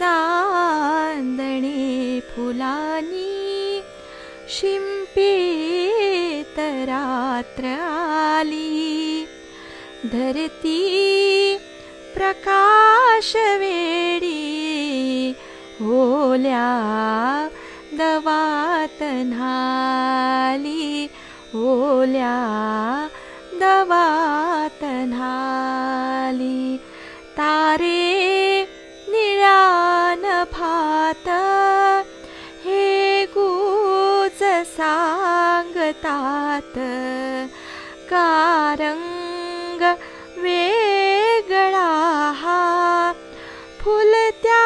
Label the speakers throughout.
Speaker 1: चांदणे फुलांनी शिंपीत रात्र आली. धरती प्रकाश वेडी ओल्या दवात न्हाली. ओल्या दवात न्हाली. तारे निळ्यान भात हे गुज सांगतात. का रंग वेगळा हा फुलत्या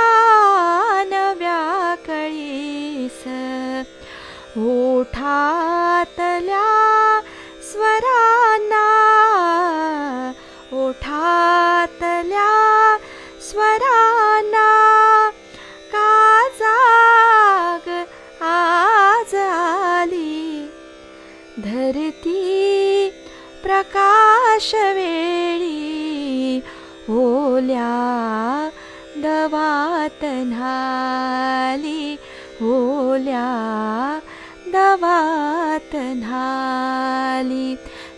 Speaker 1: नव्या कळीस. ओठातल्या स्वरांना ओठातल्या स्वरांना का जाग आज आली. धरती प्रकाश वेळी ओल्या दवात न्हाली. ओल्या दवात न्हाली.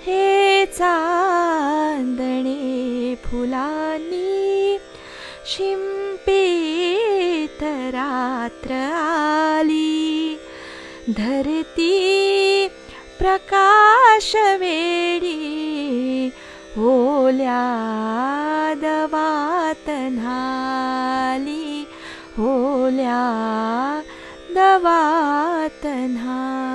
Speaker 1: हे चांदणे फुलांनी शिंपीत रात्र आली. धरती प्रकाश वेडी ओल्या दवात न्हाली. ओल्या दवात न्हाली.